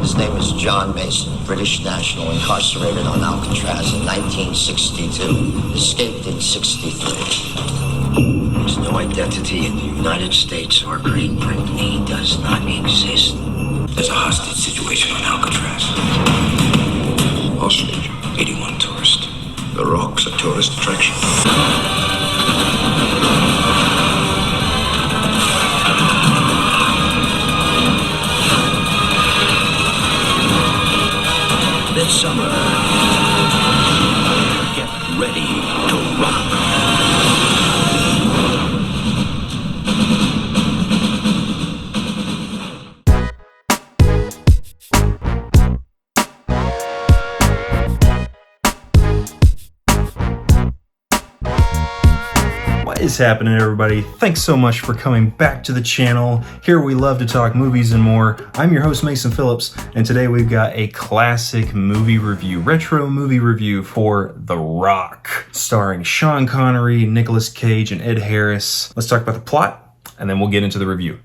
His name is John Mason, British national, incarcerated on Alcatraz in 1962. Escaped in 63. There's no identity in the United States or Great Britain. He does not exist. There's a hostage situation on Alcatraz. Hostage? 81 tourists. The Rock's a tourist attraction. This summer, get ready to rock. What is happening, everybody? Thanks so much for coming back to the channel. Here we love to talk movies and more. I'm your host, Mason Phillips, and today we've got a classic movie review, retro movie review for The Rock, starring Sean Connery, Nicolas Cage, and Ed Harris. Let's talk about the plot, and then we'll get into the review.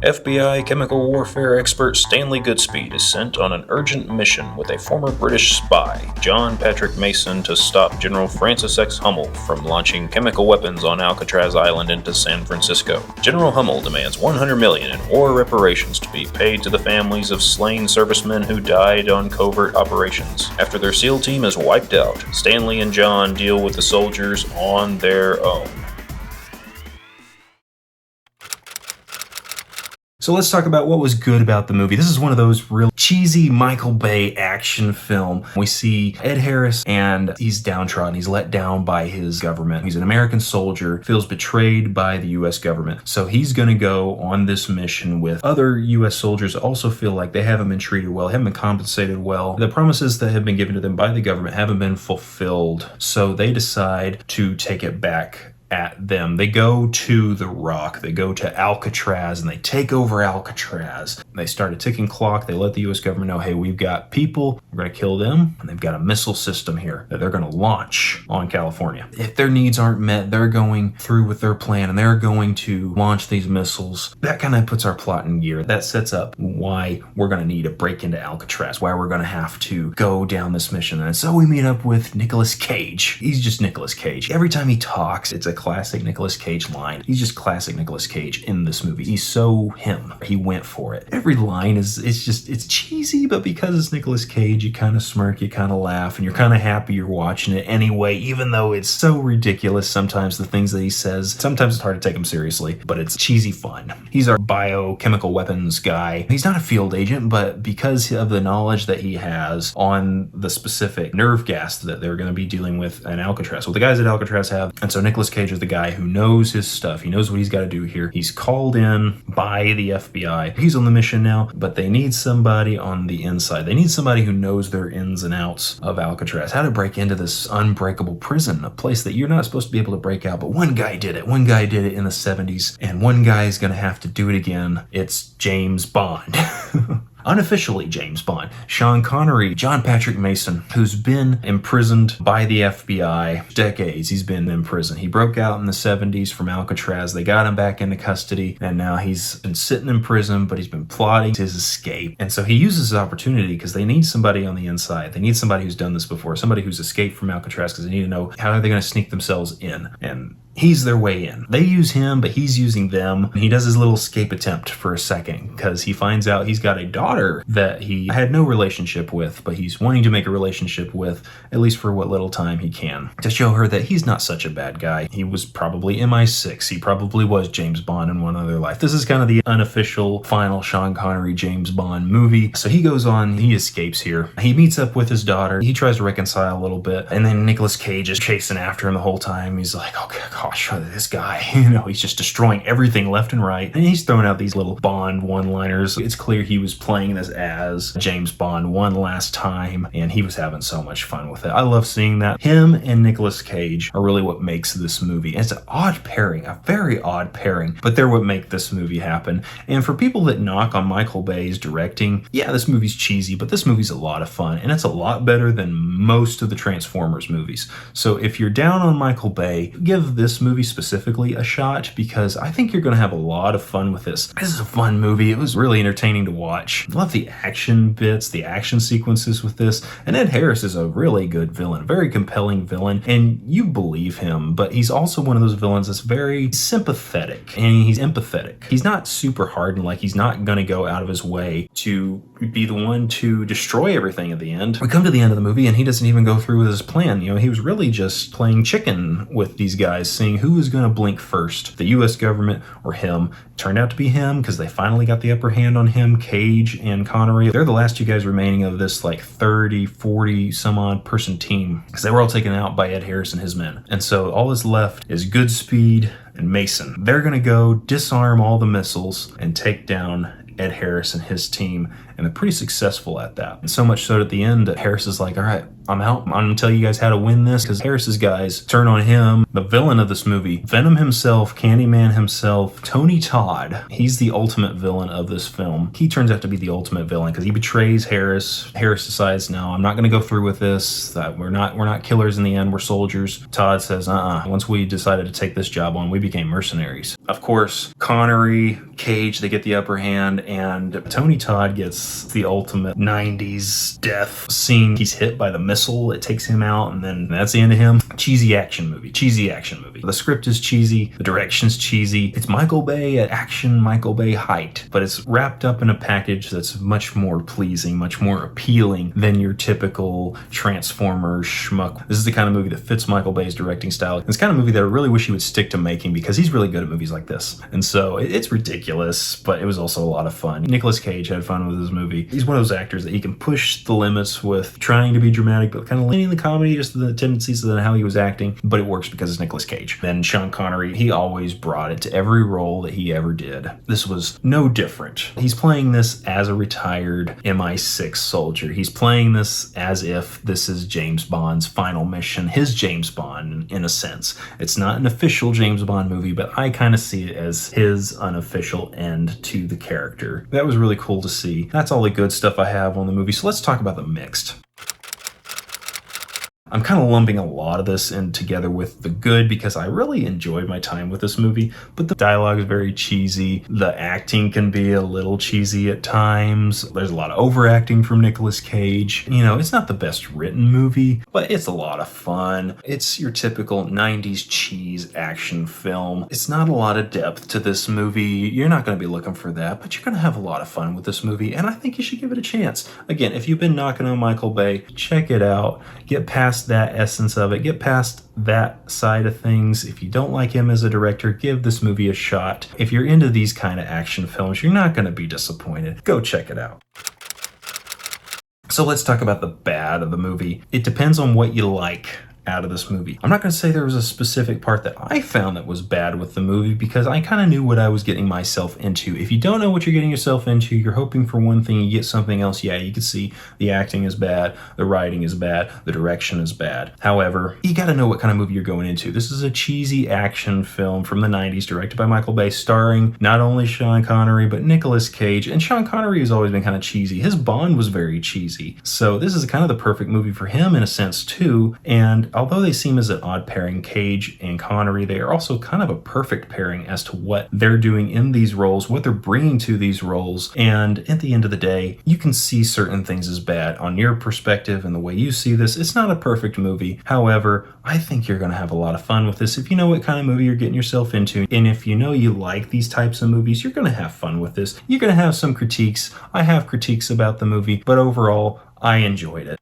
FBI chemical warfare expert Stanley Goodspeed is sent on an urgent mission with a former British spy, John Patrick Mason, to stop General Francis X. Hummel from launching chemical weapons on Alcatraz Island into San Francisco. General Hummel demands $100 million in war reparations to be paid to the families of slain servicemen who died on covert operations. After their SEAL team is wiped out, Stanley and John deal with the soldiers on their own. So let's talk about what was good about the movie. This is one of those real cheesy Michael Bay action film. We see Ed Harris and he's downtrodden. He's let down by his government. He's an American soldier, feels betrayed by the US government. So he's gonna go on this mission with other US soldiers that also feel like they haven't been treated well, haven't been compensated well. The promises that have been given to them by the government haven't been fulfilled. So they decide to take it back at them. They go to The Rock, they go to Alcatraz, and they take over Alcatraz. They start a ticking clock. They let the US government know, hey, we've got people, we're gonna kill them, and they've got a missile system here that they're gonna launch on California. If their needs aren't met, they're going through with their plan, and they're going to launch these missiles. That kind of puts our plot in gear. That sets up why we're gonna need to break into Alcatraz, why we're gonna have to go down this mission. And so we meet up with Nicolas Cage. He's just Nicolas Cage. Every time he talks, it's a classic Nicolas Cage line. He's just classic Nicolas Cage in this movie. He's so him. He went for it. Every line it's cheesy, but because it's Nicolas Cage, you kind of smirk, you kind of laugh, and you're kind of happy you're watching it anyway, even though it's so ridiculous sometimes, the things that he says. Sometimes it's hard to take him seriously, but it's cheesy fun. He's our biochemical weapons guy. He's not a field agent, but because of the knowledge that he has on the specific nerve gas that they're going to be dealing with in Alcatraz, what the guys at Alcatraz have, and so Nicolas Cage is the guy who knows his stuff. He knows what he's got to do here. He's called in by the FBI. He's on the mission now, but they need somebody on the inside. They need somebody who knows their ins and outs of Alcatraz, how to break into this unbreakable prison, a place that you're not supposed to be able to break out, but one guy did it. One guy did it in the 70s, and one guy is going to have to do it again. It's James Bond. Unofficially James Bond. Sean Connery, John Patrick Mason, who's been imprisoned by the FBI decades. He's been in prison. He broke out in the 70s from Alcatraz. They got him back into custody, and now he's been sitting in prison, but he's been plotting his escape. And so he uses his opportunity because they need somebody on the inside. They need somebody who's done this before, somebody who's escaped from Alcatraz, because they need to know how are they going to sneak themselves in. And he's their way in. They use him, but he's using them. He does his little escape attempt for a second because he finds out he's got a daughter that he had no relationship with, but he's wanting to make a relationship with, at least for what little time he can, to show her that he's not such a bad guy. He was probably MI6. He probably was James Bond in one other life. This is kind of the unofficial final Sean Connery James Bond movie. So he goes on, he escapes here. He meets up with his daughter. He tries to reconcile a little bit, and then Nicolas Cage is chasing after him the whole time. He's like, oh gosh, this guy, he's just destroying everything left and right. And he's throwing out these little Bond one-liners. It's clear he was playing this as James Bond one last time, and he was having so much fun with it. I love seeing that. Him and Nicolas Cage are really what makes this movie. It's an odd pairing, a very odd pairing, but they're what make this movie happen. And for people that knock on Michael Bay's directing, yeah, this movie's cheesy, but this movie's a lot of fun, and it's a lot better than most of the Transformers movies. So if you're down on Michael Bay, give this this movie specifically a shot because I think you're going to have a lot of fun with this. This is a fun movie. It was really entertaining to watch. I love the action bits, the action sequences with this. And Ed Harris is a really good villain, very compelling villain, and you believe him, but he's also one of those villains that's very sympathetic and he's empathetic. He's not super hardened, like he's not going to go out of his way to be the one to destroy everything at the end. We come to the end of the movie and he doesn't even go through with his plan. You know, he was really just playing chicken with these guys, seeing who was going to blink first, the US government or him. Turned out to be him because they finally got the upper hand on him. Cage and Connery, they're the last two guys remaining of this like 30, 40 some odd person team because they were all taken out by Ed Harris and his men. And so all that's left is Goodspeed and Mason. They're going to go disarm all the missiles and take down Ed Harris and his team, and they're pretty successful at that. And so much so at the end that Harris is like, all right, I'm out. I'm going to tell you guys how to win this, because Harris's guys turn on him, the villain of this movie, Venom himself, Candyman himself, Tony Todd. He's the ultimate villain of this film. He turns out to be the ultimate villain because he betrays Harris. Harris decides, no, I'm not going to go through with this. That we're not killers in the end. We're soldiers. Todd says, once we decided to take this job on, we became mercenaries. Of course, Connery, Cage, they get the upper hand, and Tony Todd gets the ultimate 90s death scene. He's hit by the missile, it takes him out, and then that's the end of him. Cheesy action movie. The script is cheesy, the direction's cheesy. It's Michael Bay at action, Michael Bay height, but it's wrapped up in a package that's much more pleasing, much more appealing than your typical Transformers schmuck. This is the kind of movie that fits Michael Bay's directing style. It's the kind of movie that I really wish he would stick to making because he's really good at movies like this. And so it's ridiculous, but it was also a lot of fun. Nicolas Cage had fun with this movie. He's one of those actors that he can push the limits with trying to be dramatic, but kind of leaning the comedy, just the tendencies of how he was acting, but it works because it's Nicolas Cage. Then Sean Connery, he always brought it to every role that he ever did. This was no different. He's playing this as a retired MI6 soldier. He's playing this as if this is James Bond's final mission, his James Bond in a sense. It's not an official James Bond movie, but I kind of see it as his unofficial end to the character. That was really cool to see. That's all the good stuff I have on the movie, so let's talk about the mixed. I'm kind of lumping a lot of this in together with the good because I really enjoyed my time with this movie, but the dialogue is very cheesy. The acting can be a little cheesy at times. There's a lot of overacting from Nicolas Cage. You know, it's not the best written movie, but it's a lot of fun. It's your typical 90s cheese action film. It's not a lot of depth to this movie. You're not going to be looking for that, but you're going to have a lot of fun with this movie, and I think you should give it a chance. Again, if you've been knocking on Michael Bay, check it out. Get past that essence of it. Get past that side of things. If you don't like him as a director, give this movie a shot. If you're into these kind of action films, you're not going to be disappointed. Go check it out. So let's talk about the bad of the movie. It depends on what you like out of this movie. I'm not going to say there was a specific part that I found that was bad with the movie because I kind of knew what I was getting myself into. If you don't know what you're getting yourself into, you're hoping for one thing, you get something else. Yeah, you can see the acting is bad, the writing is bad, the direction is bad. However, you got to know what kind of movie you're going into. This is a cheesy action film from the 90s directed by Michael Bay, starring not only Sean Connery, but Nicolas Cage. And Sean Connery has always been kind of cheesy. His Bond was very cheesy. So this is kind of the perfect movie for him in a sense too. And although they seem as an odd pairing, Cage and Connery, they are also kind of a perfect pairing as to what they're doing in these roles, what they're bringing to these roles. And at the end of the day, you can see certain things as bad on your perspective and the way you see this. It's not a perfect movie. However, I think you're going to have a lot of fun with this if you know what kind of movie you're getting yourself into. And if you know you like these types of movies, you're going to have fun with this. You're going to have some critiques. I have critiques about the movie, but overall, I enjoyed it.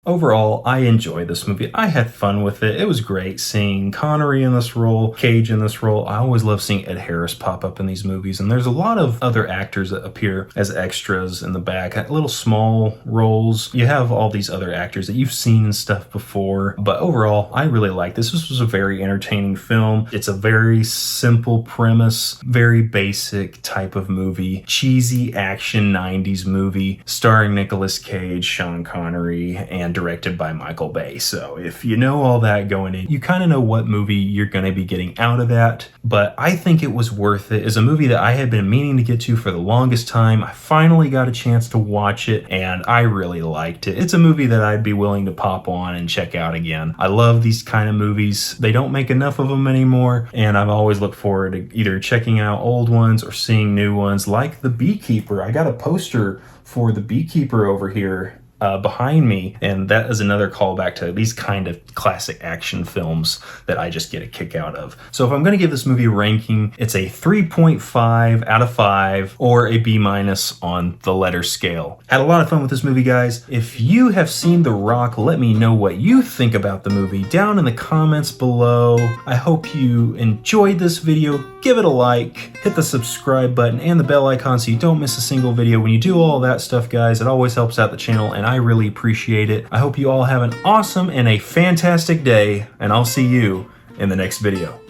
Overall, I enjoyed this movie. I had fun with it. It was great seeing Connery in this role, Cage in this role. I always love seeing Ed Harris pop up in these movies. And there's a lot of other actors that appear as extras in the back, little small roles. You have all these other actors that you've seen and stuff before. But overall, I really liked this. This was a very entertaining film. It's a very simple premise, very basic type of movie. Cheesy action 90s movie starring Nicolas Cage, Sean Connery, and directed by Michael Bay. So if you know all that going in, you kind of know what movie you're going to be getting out of that. But I think it was worth it. It's a movie that I had been meaning to get to for the longest time. I finally got a chance to watch it, and I really liked it. It's a movie that I'd be willing to pop on and check out again. I love these kind of movies. They don't make enough of them anymore, and I've always looked forward to either checking out old ones or seeing new ones, like The Beekeeper. I got a poster for The Beekeeper over here behind me, and that is another callback to these kind of classic action films that I just get a kick out of. So if I'm going to give this movie a ranking, it's a 3.5 out of 5 or a B- on the letter scale. Had a lot of fun with this movie, guys. If you have seen The Rock, let me know what you think about the movie down in the comments below. I hope you enjoyed this video. Give it a like, hit the subscribe button and the bell icon so you don't miss a single video. When you do all that stuff, guys, it always helps out the channel, and I really appreciate it. I hope you all have an awesome and a fantastic day, and I'll see you in the next video.